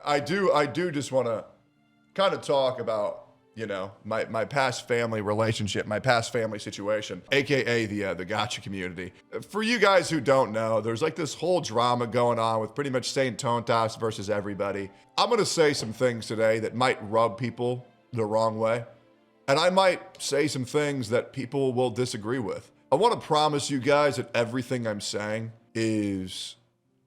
I do just want to kind of talk about, you know, my past family relationship, my past family situation, aka the Gacha community. For you guys who don't know, there's like this whole drama going on with pretty much Saint Tontas versus everybody. I'm gonna say some things today that might rub people the wrong way, and I might say some things that people will disagree with. I want to promise you guys that everything I'm saying is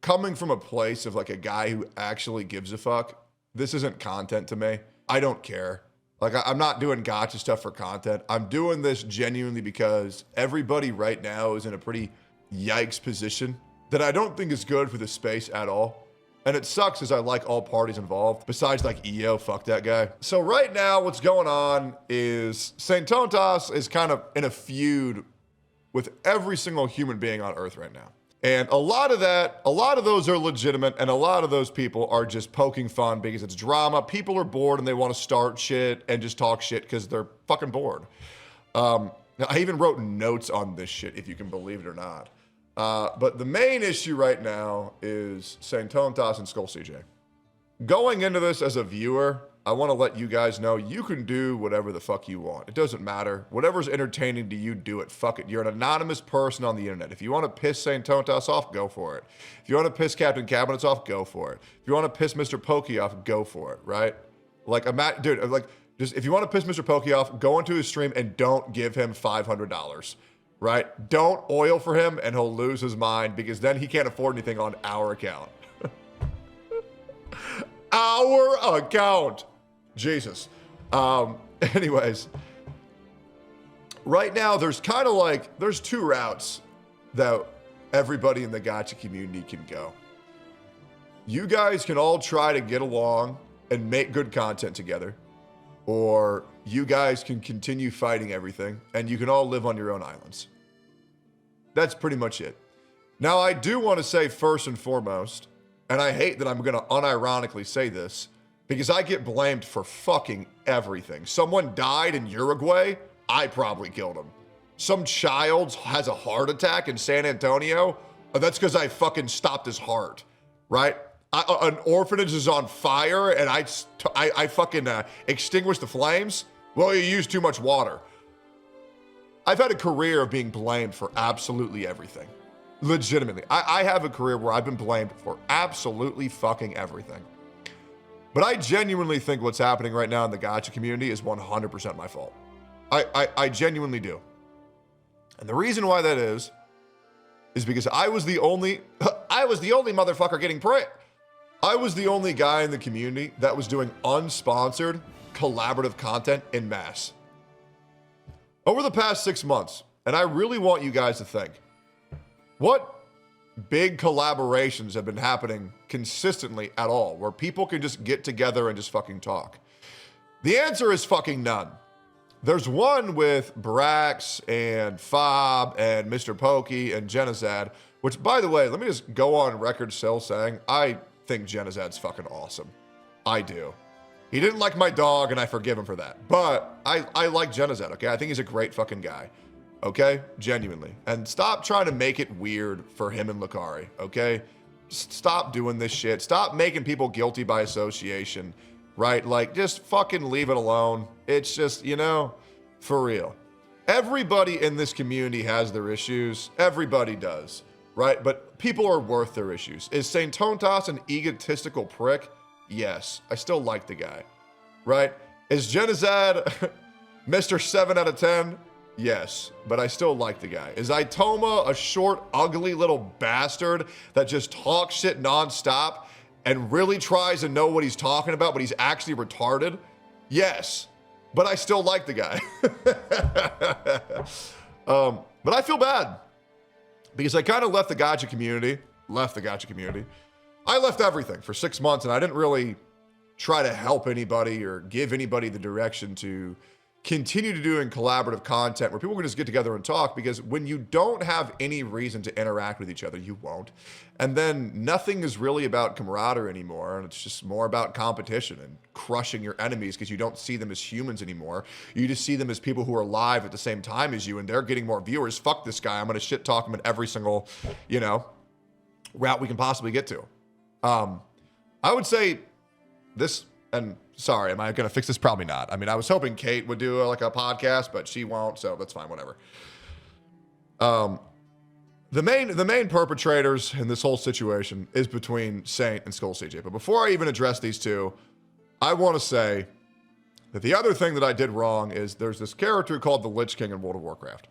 coming from a place of like a guy who actually gives a fuck. This isn't content to me. I don't care. Like, I'm not doing gotcha stuff for content. I'm doing this genuinely because everybody right now is in a pretty yikes position that I don't think is good for the space at all. And it sucks as I like all parties involved, besides like EO, fuck that guy. So right now what's going on is Saint Tontas is kind of in a feud with every single human being on Earth right now. And a lot of those are legitimate, and a lot of those people are just poking fun because it's drama. People are bored and they want to start shit and just talk shit because they're fucking bored. I even wrote notes on this shit, if you can believe it or not. But the main issue right now is Saint Tontas and Skull CJ. Going into this as a viewer, I want to let you guys know you can do whatever the fuck you want. It doesn't matter. Whatever's entertaining to you, do it. Fuck it. You're an anonymous person on the internet. If you want to piss Saint Tontas off, go for it. If you want to piss Captain Cabinets off, go for it. If you want to piss Mr. Pokey off, go for it, right? Like, dude, like, just if you want to piss Mr. Pokey off, go into his stream and don't give him $500, right? Don't oil for him and he'll lose his mind because then he can't afford anything on our account. Our account. Jesus. Anyways, right now there's kind of like, there's two routes that everybody in the Gacha community can go. You guys can all try to get along and make good content together, or you guys can continue fighting everything and you can all live on your own islands. That's pretty much it. Now, I do want to say first and foremost, and I hate that I'm going to unironically say this, because I get blamed for fucking everything. Someone died in Uruguay, I probably killed him. Some child has a heart attack in San Antonio, that's because I fucking stopped his heart, right? An orphanage is on fire and I fucking extinguished the flames. Well, you used too much water. I've had a career of being blamed for absolutely everything. Legitimately. I have a career where I've been blamed for absolutely fucking everything. But I genuinely think what's happening right now in the Gacha community is 100% my fault. I genuinely do. And the reason why that is because I was the only motherfucker getting pranked. I was the only guy in the community that was doing unsponsored collaborative content en masse. Over the past 6 months, and I really want you guys to think, what big collaborations have been happening consistently at all, where people can just get together and just fucking talk? The answer is fucking none. There's one with Brax and Fob and Mr. Pokey and Genozad, which, by the way, let me just go on record still saying, I think Genozad's fucking awesome. I do. He didn't like my dog, and I forgive him for that. But I like Genozad, okay? I think he's a great fucking guy. Okay? Genuinely. And stop trying to make it weird for him and Lucari, okay? Stop doing this shit. Stop making people guilty by association, right? Like, just fucking leave it alone. It's just, you know, for real. Everybody in this community has their issues. Everybody does, right? But people are worth their issues. Is Saint Tontas an egotistical prick? Yes. I still like the guy, right? Is Genozad Mr. 7 out of 10? Yes, but I still like the guy. Is Itoma a short, ugly little bastard that just talks shit nonstop and really tries to know what he's talking about, but he's actually retarded? Yes, but I still like the guy. But I feel bad because I kind of left the Gacha community. I left everything for 6 months, and I didn't really try to help anybody or give anybody the direction to continue to doing collaborative content where people can just get together and talk, because when you don't have any reason to interact with each other, you won't. And then nothing is really about camaraderie anymore, and it's just more about competition and crushing your enemies because you don't see them as humans anymore. You just see them as people who are live at the same time as you, and they're getting more viewers. Fuck this guy. I'm going to shit talk him in every single, you know, route we can possibly get to. I would say this, and sorry, am I going to fix this? Probably not. I mean, I was hoping Kate would do like a podcast, but she won't, so that's fine, whatever. The main perpetrators in this whole situation is between Saint and Skull CJ. But before I even address these two, I want to say that the other thing that I did wrong is there's this character called the Lich King in World of Warcraft.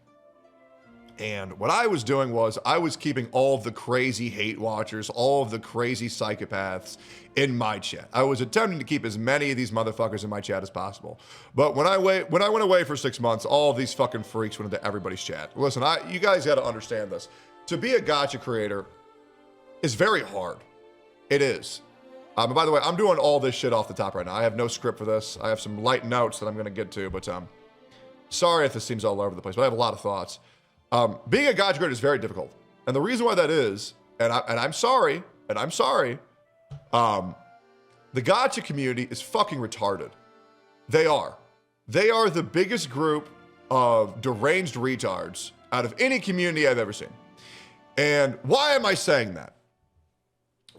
And what I was doing was I was keeping all of the crazy hate watchers, all of the crazy psychopaths in my chat. I was attempting to keep as many of these motherfuckers in my chat as possible. But when I went away for 6 months, all of these fucking freaks went into everybody's chat. Listen, you guys got to understand this. To be a gacha creator is very hard. It is. And by the way, I'm doing all this shit off the top right now. I have no script for this. I have some light notes that I'm going to get to, but sorry if this seems all over the place, but I have a lot of thoughts. Being a gacha creator is very difficult. And the reason why that is, and I'm sorry, the gacha community is fucking retarded. They are. They are the biggest group of deranged retards out of any community I've ever seen. And why am I saying that?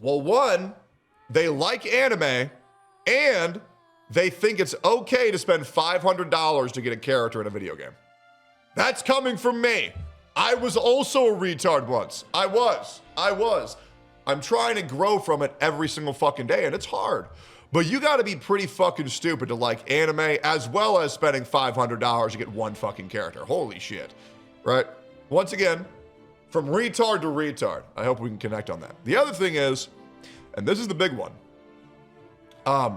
Well, one, they like anime, and they think it's okay to spend $500 to get a character in a video game. That's coming from me. I was also a retard once. I was. I'm trying to grow from it every single fucking day, and it's hard. But you gotta be pretty fucking stupid to like anime as well as spending $500 to get one fucking character. Holy shit, right? Once again, from retard to retard. I hope we can connect on that. The other thing is, and this is the big one,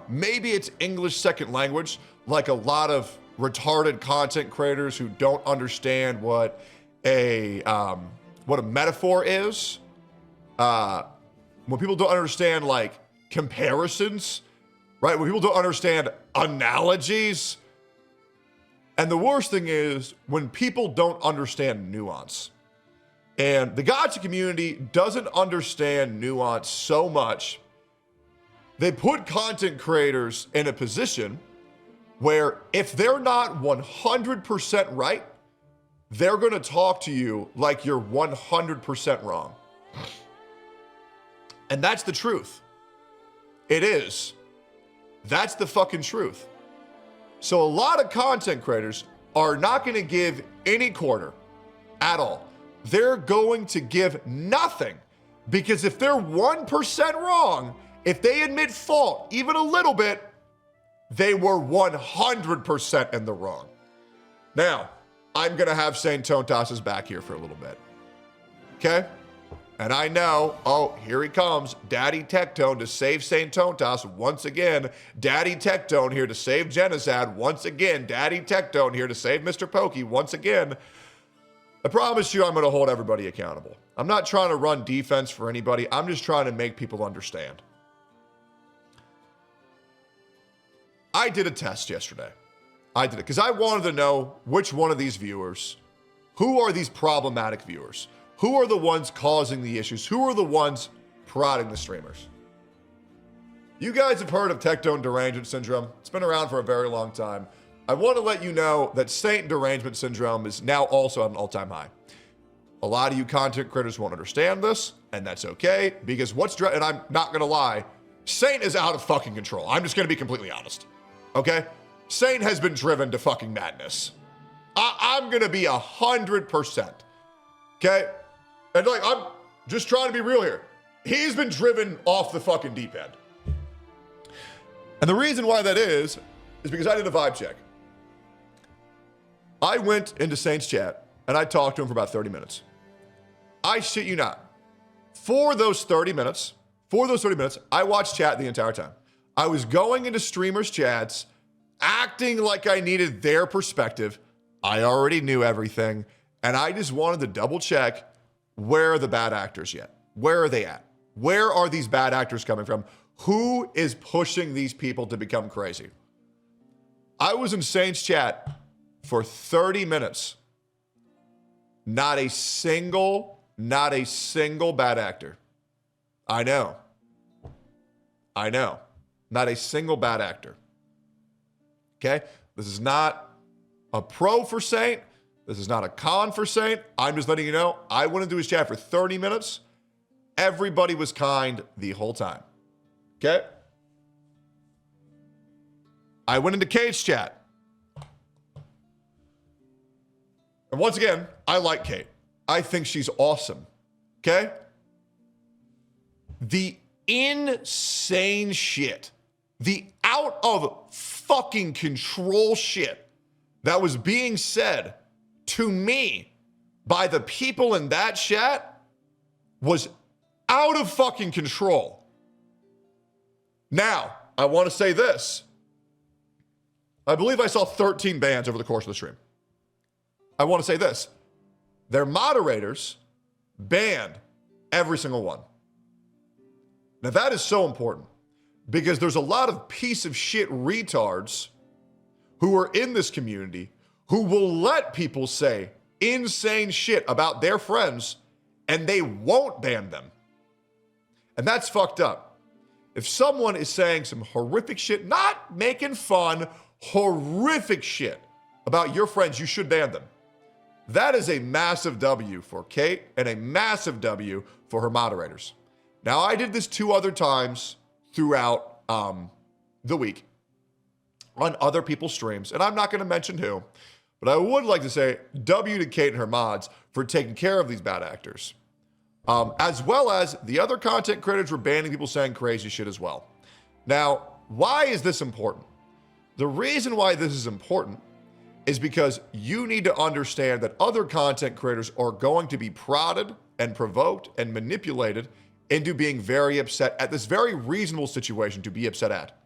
maybe it's English second language, like a lot of retarded content creators who don't understand what a metaphor is. When people don't understand like comparisons, right? When people don't understand analogies. And the worst thing is when people don't understand nuance. And the gacha community doesn't understand nuance so much. They put content creators in a position where if they're not 100% right, they're going to talk to you like you're 100% wrong. And that's the truth. It is. That's the fucking truth. So a lot of content creators are not going to give any quarter at all. They're going to give nothing, because if they're 1% wrong, if they admit fault even a little bit, they were 100% in the wrong. Now, I'm going to have Saint Tontas's back here for a little bit. Okay? And I know, oh, here he comes, Daddy Tectone to save Saint Tontas once again. Daddy Tectone here to save Genocide once again. Daddy Tectone here to save Mr. Pokey once again. I promise you I'm going to hold everybody accountable. I'm not trying to run defense for anybody. I'm just trying to make people understand. I did a test yesterday. I did it because I wanted to know which one of these viewers, who are these problematic viewers? Who are the ones causing the issues? Who are the ones prodding the streamers? You guys have heard of Tectone Derangement Syndrome. It's been around for a very long time. I want to let you know that Saint Derangement Syndrome is now also at an all-time high. A lot of you content creators won't understand this, and that's okay, because and I'm not going to lie, Saint is out of fucking control. I'm just going to be completely honest, okay? Saint has been driven to fucking madness. I'm going to be 100%, okay? And like, I'm just trying to be real here. He's been driven off the fucking deep end. And the reason why that is because I did a vibe check. I went into Saint's chat and I talked to him for about 30 minutes. I shit you not. For those 30 minutes, I watched chat the entire time. I was going into streamers' chats, acting like I needed their perspective. I already knew everything. And I just wanted to double check, where are the bad actors yet? Where are they at? Where are these bad actors coming from? Who is pushing these people to become crazy? I was in Saint's chat for 30 minutes. Not a single bad actor. I know. Not a single bad actor. Okay? This is not a pro for Saint. This is not a con for Saint. I'm just letting you know, I went into his chat for 30 minutes. Everybody was kind the whole time. Okay? I went into Kate's chat. And once again, I like Kate. I think she's awesome. Okay? The insane shit, the out of fucking control shit that was being said to me by the people in that chat was out of fucking control. Now, I want to say this. I believe I saw 13 bans over the course of the stream. I want to say this. Their moderators banned every single one. Now that is so important because there's a lot of piece of shit retards who are in this community who will let people say insane shit about their friends and they won't ban them. And that's fucked up. If someone is saying some horrific shit, not making fun, horrific shit about your friends, you should ban them. That is a massive W for Kate and a massive W for her moderators. Now, I did this 2 other times throughout the week on other people's streams, and I'm not going to mention who, but I would like to say W to Kate and her mods for taking care of these bad actors. As well as the other content creators were banning people saying crazy shit as well. Now, why is this important? The reason why this is important is because you need to understand that other content creators are going to be prodded and provoked and manipulated into being very upset at this very reasonable situation to be upset at.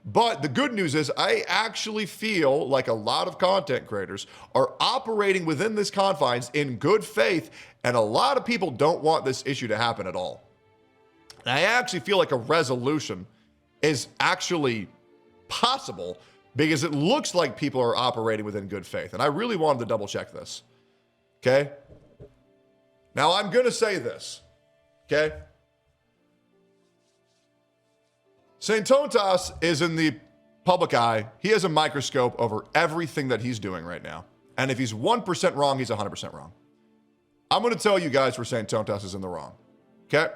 But the good news is I actually feel like a lot of content creators are operating within this confines in good faith, and a lot of people don't want this issue to happen at all. And I actually feel like a resolution is actually possible because it looks like people are operating within good faith. And I really wanted to double check this. Okay? Now I'm going to say this. Okay? Saint Tontas is in the public eye. He has a microscope over everything that he's doing right now. And if he's 1% wrong, he's 100% wrong. I'm going to tell you guys where Saint Tontas is in the wrong. Okay?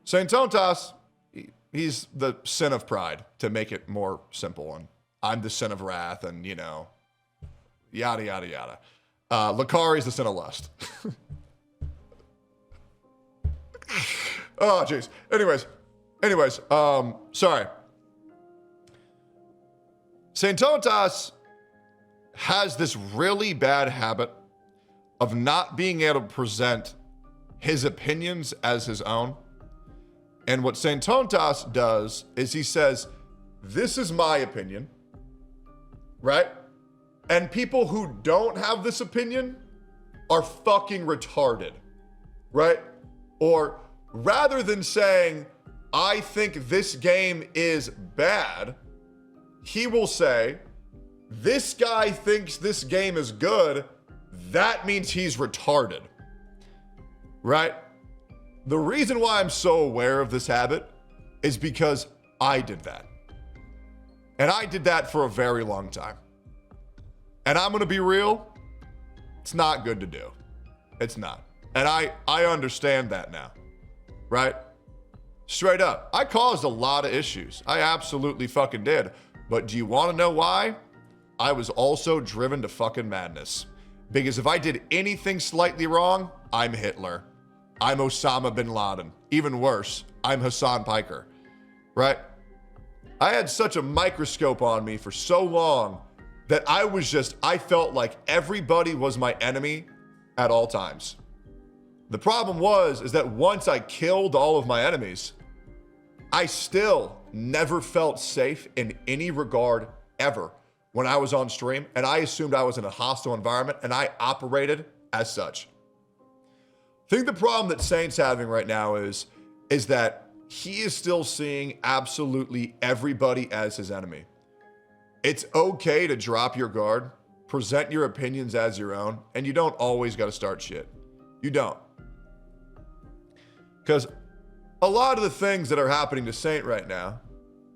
Saint Tontas, he's the sin of pride, to make it more simple. And I'm the sin of wrath, and, you know, yada, yada, yada. Lakari's the sin of lust. Oh, jeez. Anyways, sorry. Saint Tontas has this really bad habit of not being able to present his opinions as his own. And what Saint Tontas does is he says, this is my opinion, right? And people who don't have this opinion are fucking retarded, right? Or rather than saying, I think this game is bad, he will say, this guy thinks this game is good, that means he's retarded, right? The reason why I'm so aware of this habit is because I did that. And I did that for a very long time. And I'm gonna be real, it's not good to do. It's not. And I understand that now, right? Straight up. I caused a lot of issues. I absolutely fucking did. But do you wanna know why? I was also driven to fucking madness. Because if I did anything slightly wrong, I'm Hitler. I'm Osama bin Laden. Even worse, I'm Hassan Piker, right? I had such a microscope on me for so long that I felt like everybody was my enemy at all times. The problem is that once I killed all of my enemies, I still never felt safe in any regard ever when I was on stream, and I assumed I was in a hostile environment, and I operated as such. I think the problem that Saint's having right now is that he is still seeing absolutely everybody as his enemy. It's okay to drop your guard, present your opinions as your own, and you don't always got to start shit. You don't. Because a lot of the things that are happening to Saint right now,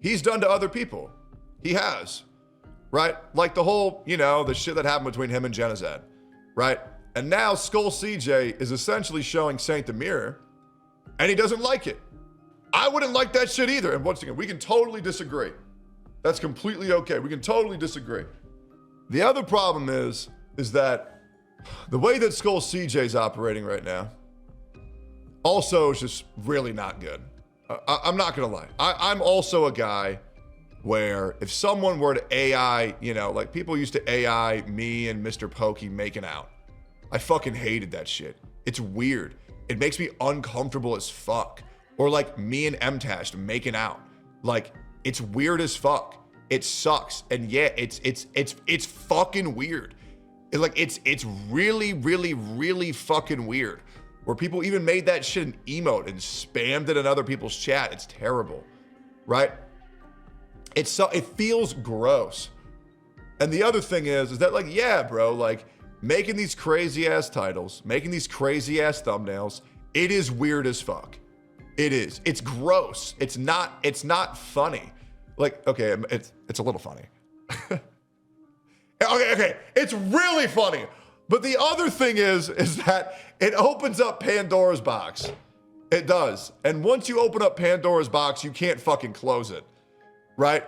he's done to other people. He has, right? Like the whole, the shit that happened between him and Genized, right? And now Skull CJ is essentially showing Saint the mirror, and he doesn't like it. I wouldn't like that shit either. And once again, we can totally disagree. That's completely okay. We can totally disagree. The other problem is that the way that Skull CJ is operating right now also is just really not good. I'm not gonna lie. I'm also a guy where if someone were to AI, you know, like people used to AI me and Mr. Pokey making out. I fucking hated that shit. It's weird. It makes me uncomfortable as fuck. Or like me and MTash making out. Like, it's weird as fuck. It sucks. And yeah, it's fucking weird. It's really, really, really fucking weird. Where people even made that shit an emote and spammed it in other people's chat. It's terrible, right? It feels gross. And the other thing is that like, yeah, bro, like making these crazy ass titles, making these crazy ass thumbnails, it is weird as fuck. It is. It's gross. It's not funny. Like, okay, it's a little funny. Okay, it's really funny. But the other thing is that it opens up Pandora's box. It does. And once you open up Pandora's box, you can't fucking close it, right?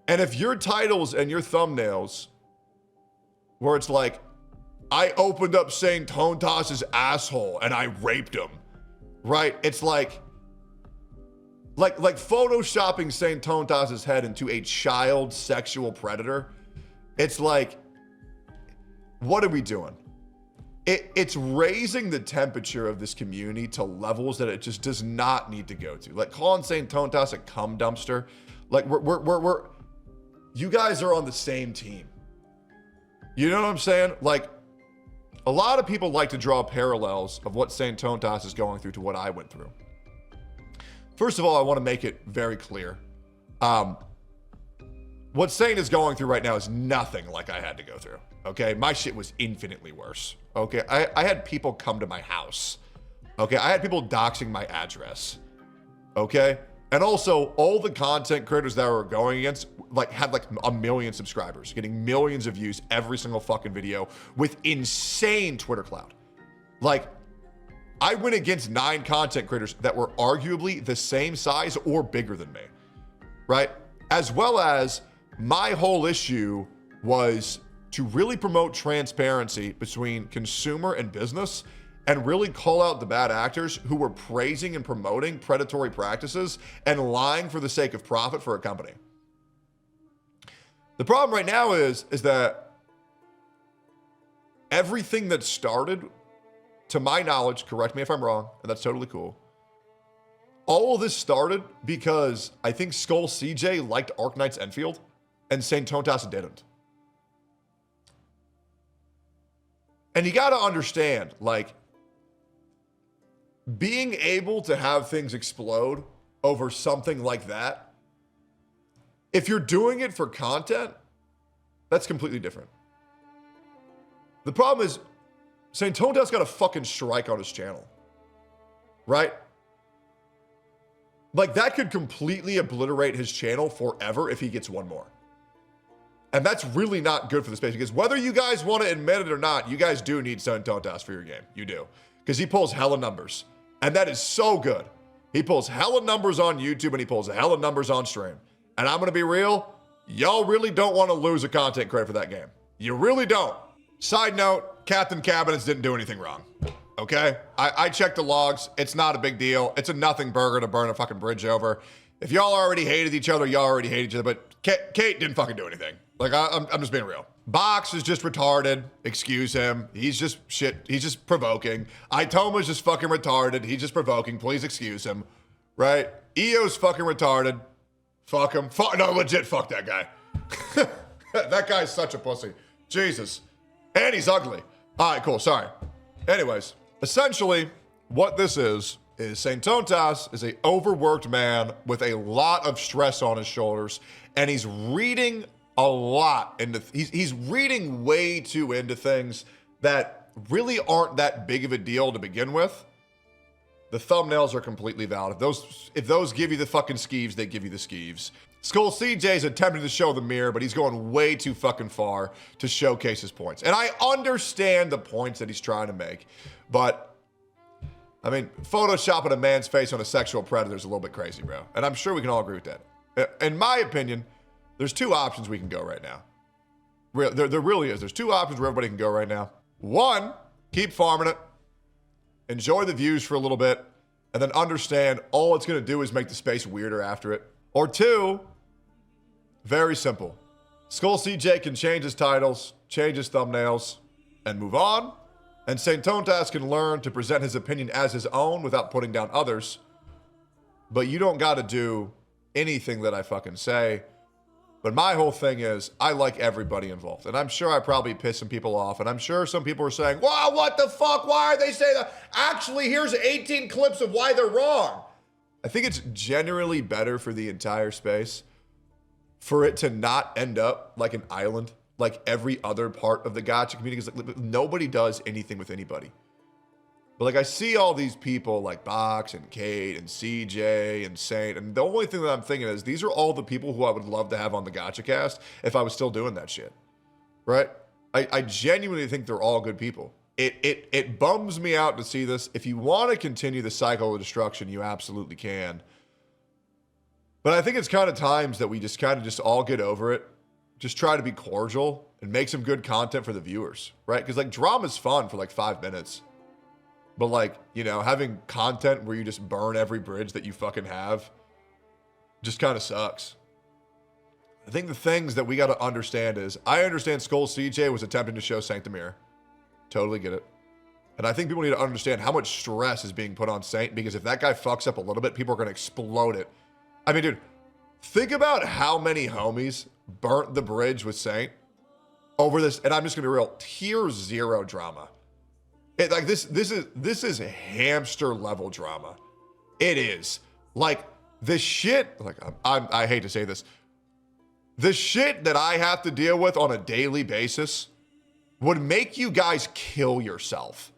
And if your titles and your thumbnails, where it's like, I opened up Saint Tontas's asshole and I raped him, right? It's like photoshopping Saint Tontas's head into a child sexual predator. It's like, what are we doing? It's raising the temperature of this community to levels that it just does not need to go to. Like calling Saint Tontas a cum dumpster. Like we're you guys are on the same team. You know what I'm saying? Like a lot of people like to draw parallels of what Saint Tontas is going through to what I went through. First of all, I want to make it very clear. What Saint is going through right now is nothing like I had to go through. Okay, my shit was infinitely worse. Okay, I had people come to my house. Okay, I had people doxing my address. Okay, and also all the content creators that were going against had like 1 million subscribers, getting millions of views every single fucking video with insane Twitter clout. Like, I went against 9 content creators that were arguably the same size or bigger than me, right? As well as my whole issue was to really promote transparency between consumer and business and really call out the bad actors who were praising and promoting predatory practices and lying for the sake of profit for a company. The problem right now is that everything that started, to my knowledge, correct me if I'm wrong, and that's totally cool, all of this started because I think Skull CJ liked Arknight's Enfield and Saint Tontas didn't. And you got to understand, like, being able to have things explode over something like that, if you're doing it for content, that's completely different. The problem is, Saint Tontas got a fucking strike on his channel, right? Like, that could completely obliterate his channel forever if he gets one more. And that's really not good for the space, because whether you guys want to admit it or not, you guys do need Saint Tontas for your game. You do. Because he pulls hella numbers. And that is so good. He pulls hella numbers on YouTube and he pulls hella numbers on stream. And I'm going to be real, y'all really don't want to lose a content creator for that game. You really don't. Side note, Captain Cabinets didn't do anything wrong. Okay? I checked the logs. It's not a big deal. It's a nothing burger to burn a fucking bridge over. If y'all already hated each other, y'all already hate each other. But Kate didn't fucking do anything. Like, I'm just being real. Box is just retarded. Excuse him. He's just shit. He's just provoking. Itoma's just fucking retarded. He's just provoking. Please excuse him. Right? EO's fucking retarded. Fuck him. No, legit, fuck that guy. That guy's such a pussy. Jesus. And he's ugly. All right, cool. Sorry. Anyways, essentially, what this is Saint Tontas is a overworked man with a lot of stress on his shoulders, and he's reading a lot into, he's reading way too into things that really aren't that big of a deal to begin with. The thumbnails are completely valid. If those give you the fucking skeeves, they give you the skeeves. Skull CJ's attempting to show the mirror, but he's going way too fucking far to showcase his points. And I understand the points that he's trying to make, but I mean, photoshopping a man's face on a sexual predator is a little bit crazy, bro. And I'm sure we can all agree with that. In my opinion, there's two options we can go right now. There really is. There's two options where everybody can go right now. One, keep farming it, enjoy the views for a little bit, and then understand all it's going to do is make the space weirder after it. Or two, very simple. Skull CJ can change his titles, change his thumbnails, and move on. And Saint Tontas can learn to present his opinion as his own without putting down others. But you don't got to do anything that I fucking say. But my whole thing is, I like everybody involved. And I'm sure I probably pissed some people off. And I'm sure some people are saying, wow, what the fuck? Why are they saying that? Actually, here's 18 clips of why they're wrong. I think it's generally better for the entire space for it to not end up like an island, like every other part of the Gacha community. Because like, nobody does anything with anybody. But like I see all these people like Box and Kate and CJ and Saint, and the only thing that I'm thinking is these are all the people who I would love to have on the Gacha cast if I was still doing that shit, right? I genuinely think they're all good people. It bums me out to see this. If you want to continue the cycle of destruction, you absolutely can. But I think it's kind of times that we just kind of just all get over it. Just try to be cordial and make some good content for the viewers, right? Because like drama's fun for like 5 minutes. But like, you know, having content where you just burn every bridge that you fucking have just kind of sucks. I think the things that we got to understand is, I understand Skull CJ was attempting to show Saint the mirror. Totally get it. And I think people need to understand how much stress is being put on Saint, because if that guy fucks up a little bit, people are going to explode it. I mean, dude, think about how many homies burnt the bridge with Saint over this, and I'm just going to be real, tier 0 drama. Like this is hamster level drama. It is like the shit. Like I hate to say this, the shit that I have to deal with on a daily basis would make you guys kill yourself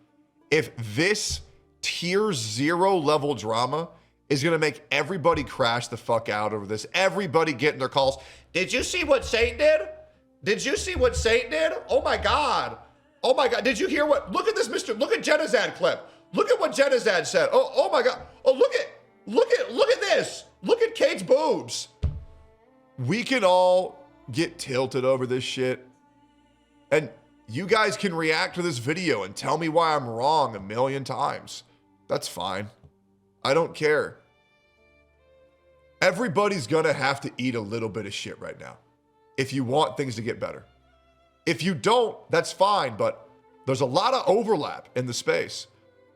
if this tier 0 level drama is gonna make everybody crash the fuck out over this. Everybody getting their calls. Did you see what Saint did? Did you see what Saint did? Oh my God. Oh my God, did you hear what? Look at this, look at Genazad clip. Look at what Genazad said. Oh my God. Oh, look at this. Look at Kate's boobs. We can all get tilted over this shit. And you guys can react to this video and tell me why I'm wrong 1,000,000 times. That's fine. I don't care. Everybody's gonna have to eat a little bit of shit right now if you want things to get better. If you don't, that's fine, but there's a lot of overlap in the space.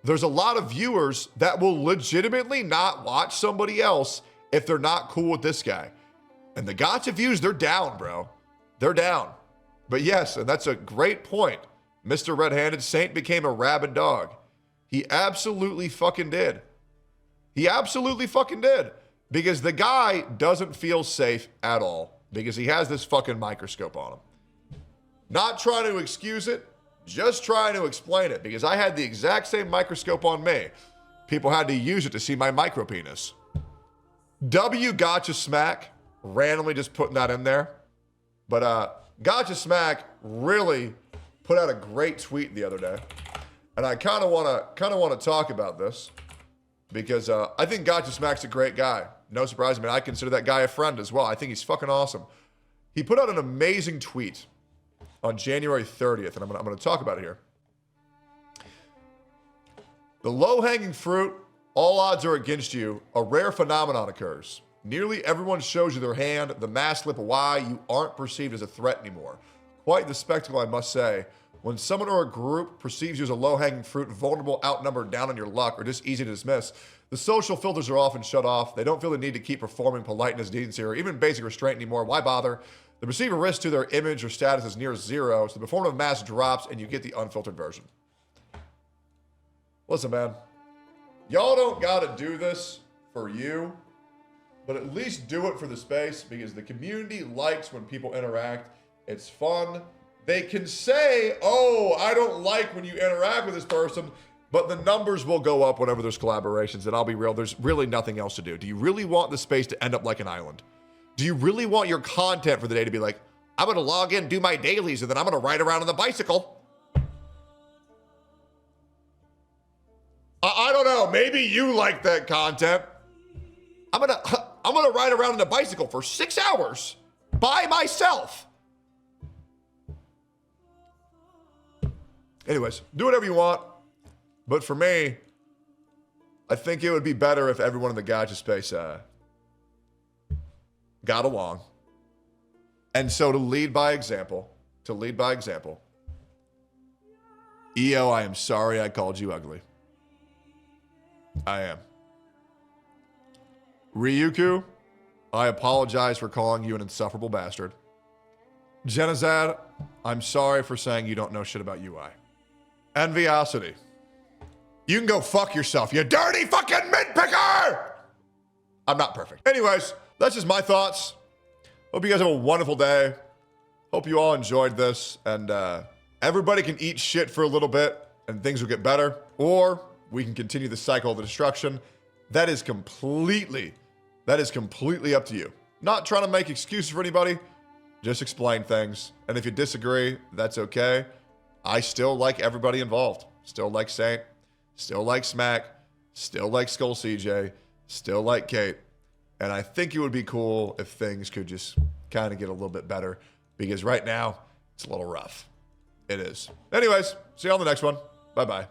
There's a lot of viewers that will legitimately not watch somebody else if they're not cool with this guy. And the Gacha views, they're down, bro. They're down. But yes, and that's a great point. Mr. Red-Handed Saint became a rabid dog. He absolutely fucking did. He absolutely fucking did. Because the guy doesn't feel safe at all. Because he has this fucking microscope on him. Not trying to excuse it, just trying to explain it, because I had the exact same microscope on me. People had to use it to see my micro penis. W Gacha Smack, randomly just putting that in there. But Gacha Smack really put out a great tweet the other day. And I kind of want to talk about this because I think Gacha Smack's a great guy. No surprise, I mean, I consider that guy a friend as well. I think he's fucking awesome. He put out an amazing tweet on January 30th, and I'm going to talk about it here. The low-hanging fruit, all odds are against you, a rare phenomenon occurs. Nearly everyone shows you their hand, the mask slip awry, you aren't perceived as a threat anymore. Quite the spectacle, I must say. When someone or a group perceives you as a low-hanging fruit, vulnerable, outnumbered, down on your luck, or just easy to dismiss, the social filters are often shut off. They don't feel the need to keep performing politeness, decency, or even basic restraint anymore. Why bother? The perceived risk to their image or status is near zero, so the performative mask drops and you get the unfiltered version. Listen, man. Y'all don't gotta do this for you, but at least do it for the space, because the community likes when people interact. It's fun. They can say, oh, I don't like when you interact with this person, but the numbers will go up whenever there's collaborations, and I'll be real, there's really nothing else to do. Do you really want the space to end up like an island? Do you really want your content for the day to be like, I'm going to log in, do my dailies, and then I'm going to ride around on the bicycle? I don't know. Maybe you like that content. I'm gonna ride around on a bicycle for 6 hours. by myself. Anyways, do whatever you want. But for me, I think it would be better if everyone in the gacha space got along. And so to lead by example, EO, I am sorry I called you ugly. I am. Ryuku, I apologize for calling you an insufferable bastard. Genizad, I'm sorry for saying you don't know shit about UI. Enviosity, you can go fuck yourself, you dirty fucking mid-picker! I'm not perfect. Anyways, that's just my thoughts. Hope you guys have a wonderful day. Hope you all enjoyed this, and everybody can eat shit for a little bit, and things will get better, or we can continue the cycle of the destruction. That is completely up to you. Not trying to make excuses for anybody, just explain things. And if you disagree, that's okay. I still like everybody involved. Still like Saint, still like Smack, still like Skull CJ, still like Kate. And I think it would be cool if things could just kind of get a little bit better, because right now it's a little rough. It is. Anyways, see you on the next one. Bye-bye.